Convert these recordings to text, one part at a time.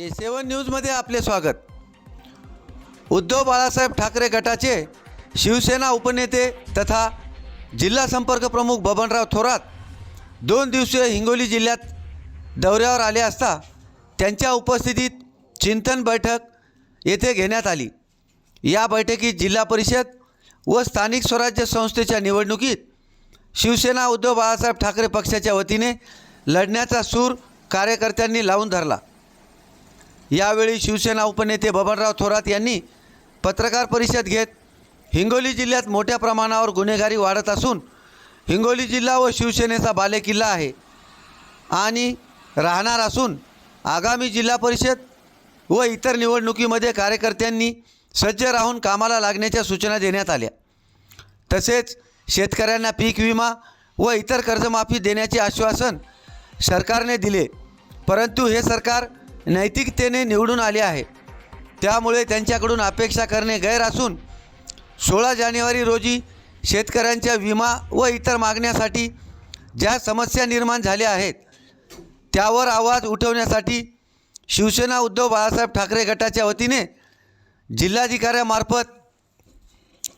A7 न्यूजमध्ये आपले स्वागत। उद्धव बाळासाहेब ठाकरे गटाचे शिवसेना उपनेते तथा जिल्हा संपर्क प्रमुख बबनराव थोरात 2 दिवसीय हिंगोली जिल्ह्यात दौऱ्यावर आले असता त्यांच्या उपस्थितीत चिंतन बैठक येथे घेण्यात आली। या बैठकीत जिल्हा परिषद व स्थानिक स्वराज्य संस्थेच्या निवडणुकीत शिवसेना उद्धव बाळासाहेब ठाकरे पक्षाच्या वतीने लढण्याचा सूर कार्यकर्त्यांनी लावून धरला। यावेळी शिवसेना उपनेते बबनराव थोरात यांनी पत्रकार परिषद घेत हिंगोली जिल्ह्यात मोठ्या प्रमाणावर गुन्हेगारी वाढत असून हिंगोली जिल्हा व शिवसेनेचा बालेकिल्ला आहे आणि राहणार असून आगामी जिल्हा परिषद व इतर निवडणुकीमध्ये कार्यकर्त्यांनी सज्ज राहून कामाला लागण्याच्या सूचना देण्यात आल्या। तसेच शेतकऱ्यांना पीक विमा व इतर कर्जमाफी देण्याचे आश्वासन सरकारने दिले, परंतु हे सरकार नैतिकतेने निवडून आले आहे, त्यामुळे त्यांच्याकडून अपेक्षा करणे गैर असून 16 जानेवारी रोजी शेतकऱ्यांच्या विमा व इतर मागण्यासाठी ज्या समस्या निर्माण झाल्या आहेत त्यावर आवाज उठवण्यासाठी शिवसेना उद्धव बाळासाहेब ठाकरे गटाच्या वतीने जिल्हाधिकाऱ्यांमार्फत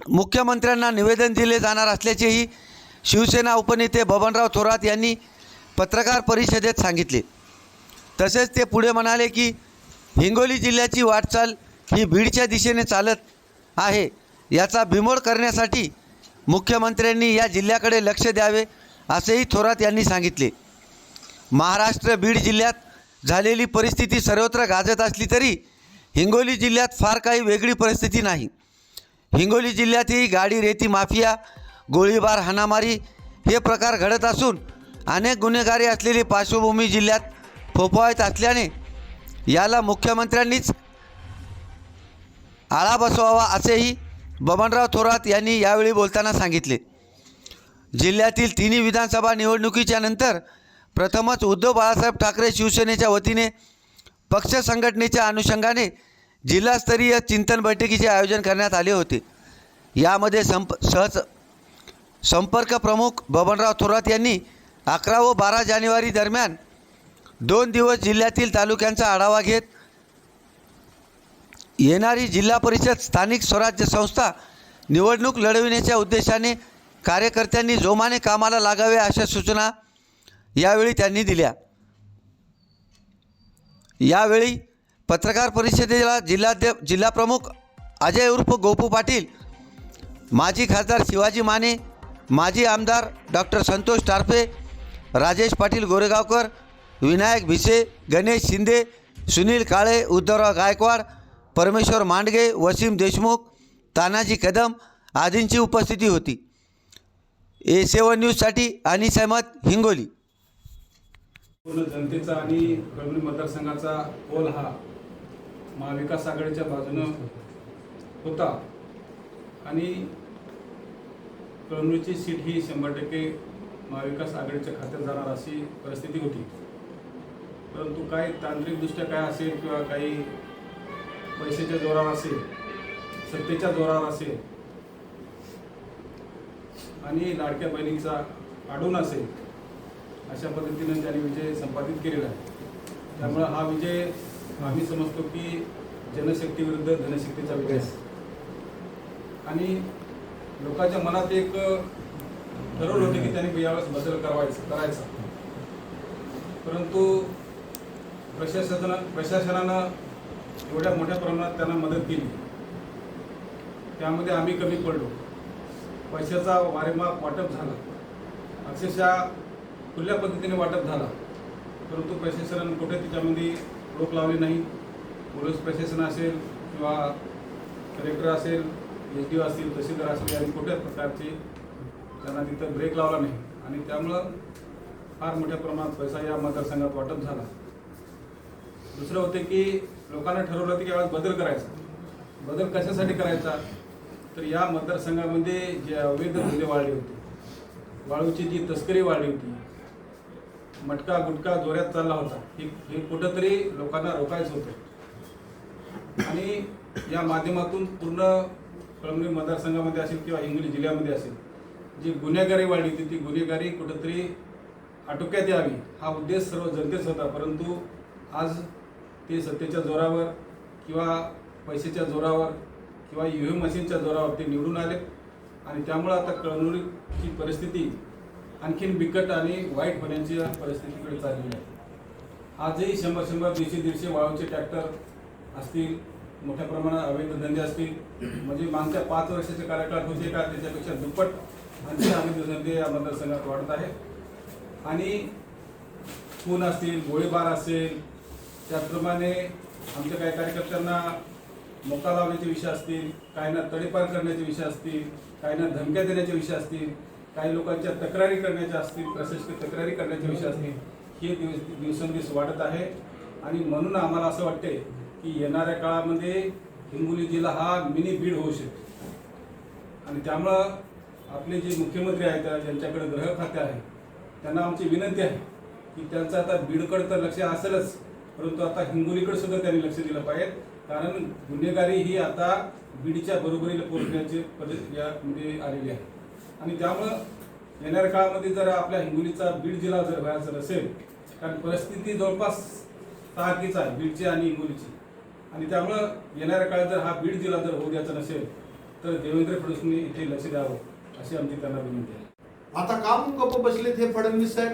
मुख्यमंत्र्यांना निवेदन दिले जाणार असल्याचेही शिवसेना उपनेते बबनराव थोरात यांनी पत्रकार परिषदेत सांगितले। तसेच ते पुढे म्हणाले की हिंगोली जिल्ह्याची वाटचाल ही बीडच्या दिशेने चालत आहे, याचा बिमोड करण्यासाठी मुख्यमंत्र्यांनी या जिल्ह्याकडे लक्ष द्यावे असेही थोरात यांनी सांगितले। महाराष्ट्र बीड जिल्ह्यात झालेली परिस्थिती सर्वत्र गाजत असली तरी हिंगोली जिल्ह्यात फार काही वेगळी परिस्थिती नाही। हिंगोली जिल्ह्यातही गाडी रेती माफिया, गोळीबार, हाणामारी हे प्रकार घडत असून अनेक गुन्हेगारी असलेली पार्श्वभूमी जिल्ह्यात फोफावत असल्याने याला मुख्यमंत्र्यांनीच आळा बसवावा असेही बबनराव थोरात यांनी यावेळी बोलताना सांगितले। जिल्ह्यातील तिन्ही विधानसभा निवडणुकीच्या नंतर प्रथमच उद्धव बाळासाहेब ठाकरे शिवसेनेच्या वतीने पक्ष संघटनेच्या अनुषंगाने जिल्हास्तरीय चिंतन बैठकीचे आयोजन करण्यात आले होते। यामध्ये संपर्क प्रमुख बबनराव थोरात यांनी 11 व 12 जानेवारी दरम्यान 2 दिवस जिल्ह्यातील तालुक्यांचा आढावा घेत येणारी जिल्हा परिषद स्थानिक स्वराज्य संस्था निवडणूक लढविण्याच्या उद्देशाने कार्यकर्त्यांनी जोमाने कामाला लागावे अशा सूचना यावेळी त्यांनी दिल्या। यावेळी पत्रकार परिषदेला जिल्हाप्रमुख अजय उर्फ गोपू पाटील, माजी खासदार शिवाजी माने, माजी आमदार डॉक्टर संतोष टारफे, राजेश पाटील गोरेगावकर, विनायक भिसे, गणेश शिंदे, सुनील काळे, उद्धवराव गायकवाड, परमेश्वर मांडगे, वसीम देशमुख, तानाजी कदम आदींची उपस्थिती होती। A7 न्यूजसाठी अनिस अहमद, हिंगोली। पूर्ण जनतेचा आणि कळमनुरी मतदारसंघाचा कौल हा महाविकास आघाडीच्या बाजूनं होता आणि कळमनुरीची सीट ही 100% महाविकास आघाडीच्या खात्यात जाणार अशी परिस्थिती होती। परंतु काही तांत्रिकदृष्ट्या काय असेल किंवा काही पैशाच्या जोरावर असेल, सत्तेच्या जोरावर असेल आणि लाडक्या बहिणीचा आढून असेल, अशा पद्धतीने त्यांनी विजय संपादित केलेला आहे। त्यामुळे हा विजय आम्ही समजतो की जनशक्तीविरुद्ध धनशक्तीचा विजय आणि लोकांच्या मनात एक ठरवलं होतं की त्यांनी यावेळेस बदल करायचा, परंतु प्रशासनानं एवढ्या मोठ्या प्रमाणात त्यांना मदत केली, त्यामध्ये आम्ही कमी पडलो। पैशाचा वारेमाप वाटप झाला, अक्षरशः खुल्या पद्धतीने वाटप झाला, परंतु प्रशासनाने कुठे त्याच्यामध्ये रोख लावली नाही। पोलीस प्रशासन असेल किंवा कलेक्टर असेल, SDO असतील, तहसीलदार असेल, यांनी कुठल्याच प्रकारचे त्यांना तिथं ब्रेक लावला नाही आणि त्यामुळं फार मोठ्या प्रमाणात पैसा या मतदारसंघात वाटप झाला। दुसरं होते की लोकांना ठरवलं होतं की यावेळेस बदल करायचा। बदल कशासाठी करायचा तर या मतदारसंघामध्ये जे अवैध धंदे वाढले होते, वाळूची जी तस्करी वाढली होती, मटका गुटखा जोऱ्यात चालला होता, हे कुठंतरी लोकांना रोखायचं होतं आणि या माध्यमातून पूर्ण कळमनुरी मतदारसंघामध्ये असेल किंवा हिंगोली जिल्ह्यामध्ये असेल जी गुन्हेगारी वाढली होती ती गुन्हेगारी कुठंतरी आटोक्यात यावी हा उद्देश सर्व जनतेचा होता। परंतु आज ते सत्तेच्या जोरावर किंवा पैशाच्या जोरावर किंवा EVM मशीनच्या जोरावर ते निवडून आले आणि त्यामुळं आता कळमनुरीची परिस्थिती आणखीन बिकट आणि वाईट होण्याची परिस्थितीकडे चाललेली आहे. आजही 100-100, 150-150 वाळूचे ट्रॅक्टर असतील, मोठ्या प्रमाणात अवैध धंदे असतील, म्हणजे मागच्या 5 वर्षाचे कार्यकाळ होते का त्याच्यापेक्षा दुप्पट आणखी अवैध धंदे या मतदारसंघात वाढत आहे. आणि खून असतील, गोळीबार असेल, त्याचप्रमाणे आमच्या काही कार्यकर्त्यांना मोका लावण्याचे विषय असतील, काहींना तडीपार करण्याचे विषय असतील, काहींना धमक्या देण्याचे विषय असतील, काही लोकांच्या तक्रारी करण्याच्या असतील, प्रशासकीय तक्रारी करण्याचे विषय असतील, हे दिवसेंदिवस वाढत आहे. आणि म्हणून आम्हाला असं वाटते की येणाऱ्या काळामध्ये हिंगोली जिल्हा हा मिनी बीड होऊ शकतो. आणि त्यामुळं आपले जे मुख्यमंत्री आहेत ज्यांच्याकडे गृह खाते आहे त्यांना आमची विनंती आहे की त्यांचं आता बीडकडे तर लक्ष असेलच, परंतु आता हिंगोलीकडे सुद्धा त्यांनी लक्ष दिलं पाहिजे. कारण गुन्हेगारी ही आता बीडच्या बरोबरीला पोहोचण्याची यामध्ये आलेली आहे. आणि त्यामुळं येणाऱ्या काळामध्ये जर आपल्या हिंगोलीचा बीड जिल्हा जर व्हायचा नसेल, कारण परिस्थिती जवळपास सारखीच आहे बीडची आणि हिंगोलीची, आणि त्यामुळं येणाऱ्या काळात जर हा बीड जिल्हा जर होऊ द्यायचा नसेल तर देवेंद्र फडणवीसांनी इथे लक्ष द्यावं अशी आमची त्यांना विनंती आहे. आता का म्हणून गप्प बसलेत हे फडणवीस साहेब?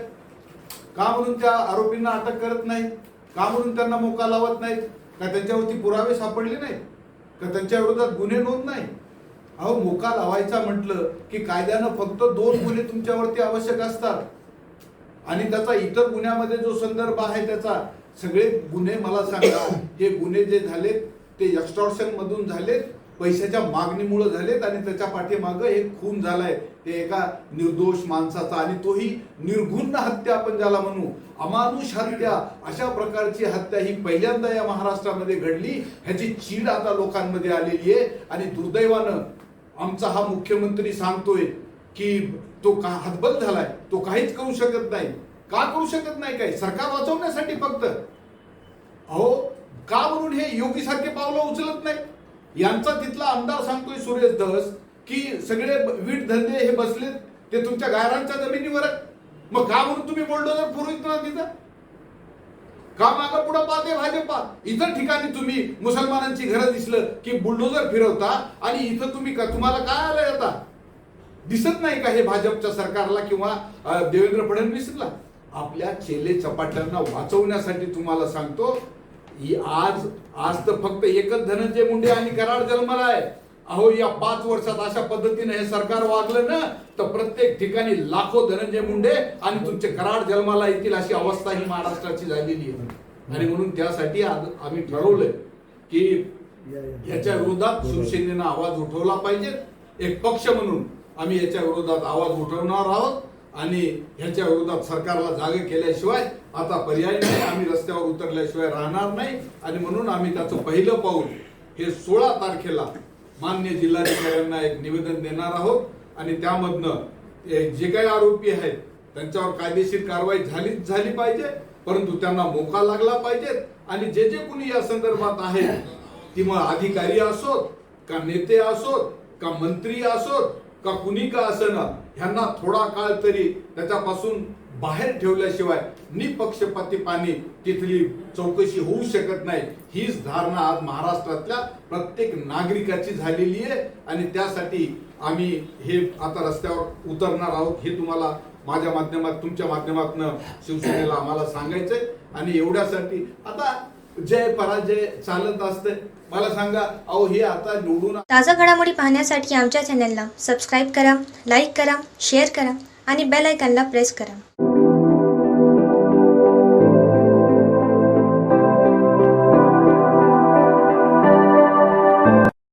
का म्हणून त्या आरोपींना अटक करत नाहीत? का म्हणून त्यांना मोका लावत नाहीत? का त्यांच्यावरती पुरावे सापडले नाहीत? का त्यांच्या विरोधात गुन्हे नोंद नाही? अहो, मोका लावायचा म्हटलं की कायद्यानं फक्त 2 गुन्हे तुमच्यावरती आवश्यक असतात आणि त्याचा इतर गुन्ह्यामध्ये जो संदर्भ आहे त्याचा सगळे गुन्हे मला सांगा, हे गुन्हे जे झालेत ते एक्स्टॉर्शन मधून झालेत, पैशाच्या मागणीमुळे झालेत आणि त्याच्या पाठीमागं एक खून झालाय ते एका निर्दोष माणसाचा, आणि तोही निर्घुण हत्या आपण ज्याला म्हणू, अमानुष हत्या. अशा प्रकारची हत्या ही पहिल्यांदा या महाराष्ट्रामध्ये घडली. ह्याची चीड आता लोकांमध्ये आलेली आहे. आणि दुर्दैवानं आमचा हा मुख्यमंत्री सांगतोय की तो हतबल झालाय, तो काहीच करू शकत नाही. का करू शकत नाही? काय सरकार वाचवण्यासाठी फक्त? अहो, का म्हणून हे योगी सारखे पावलं उचलत नाही? यांचा तिथला आमदार सांगतोय सुरेश धस की सगळे वीट धंदे हे बसलेत ते तुमच्या गायरांच्या जमिनीवर. मग का म्हणून तुम्ही बुलडोजर पुरवित ना तिथं? का मागं पुढं पाहते भाजपा? इतर ठिकाणी तुम्ही मुसलमानांची घरं दिसलं की बुलडोजर फिरवता आणि इथं तुम्हाला काय आलंय आता? दिसत नाही का हे भाजपच्या सरकारला किंवा देवेंद्र फडणवीसला? आपल्या चेले चपाट्यांना वाचवण्यासाठी तुम्हाला सांगतो, आज तर फक्त एकच धनंजय मुंडे आणि कराड जन्माला आहे. अहो, या 5 वर्षात अशा पद्धतीने हे सरकार वागलं ना तर प्रत्येक ठिकाणी लाखो धनंजय मुंडे आणि तुमचे कराड जन्माला येतील अशी अवस्था ही महाराष्ट्राची झालेली आहे. आणि म्हणून त्यासाठी आम्ही ठरवलंय की याच्या विरोधात शिवसेनेनं आवाज उठवला पाहिजे. एक पक्ष म्हणून आम्ही याच्या विरोधात आवाज उठवणार आहोत आणि ह्याच्या विरोधात सरकारला जागे केल्याशिवाय आता पर्याय नाही. आम्ही रस्त्यावर उतरल्याशिवाय राहणार नाही. आणि म्हणून आम्ही त्याचं पहिलं पाऊल हे 16 तारखेला मान्य जिल्हाधिकाऱ्यांना एक निवेदन देणार आहोत. आणि त्यामधनं जे काही आरोपी आहेत त्यांच्यावर कायदेशीर कारवाई झालीच झाली पाहिजे, परंतु त्यांना मोका लागला पाहिजे. आणि जे कुणी या संदर्भात आहेत, ती मग अधिकारी असोत का नेते असोत का मंत्री असोत का कुणी का असना, ह्यांना थोडा काळ तरी त्याच्यापासून बाहेर ठेवल्याशिवाय निपक्षपातीपणे तिथली चौकशी होऊ शकत नाही. हीच धारणा आज महाराष्ट्रातल्या प्रत्येक नागरिकाची झालेली आहे. आणि त्यासाठी आम्ही हे आता रस्त्यावर उतरणार आहोत. हे तुम्हाला माझ्या माध्यमात तुमच्या माध्यमातून शिवसेनेला आम्हाला सांगायचंय. आणि एवढ्यासाठी आता जय पराजय चालत असते. मला सांगा, अहो हे आता निवडून ताजा घडामोडी पाहण्यासाठी आमच्या चॅनलला सबस्क्राईब करा, लाईक करा, शेअर करा आणि बेल आयकॉनला प्रेस करा.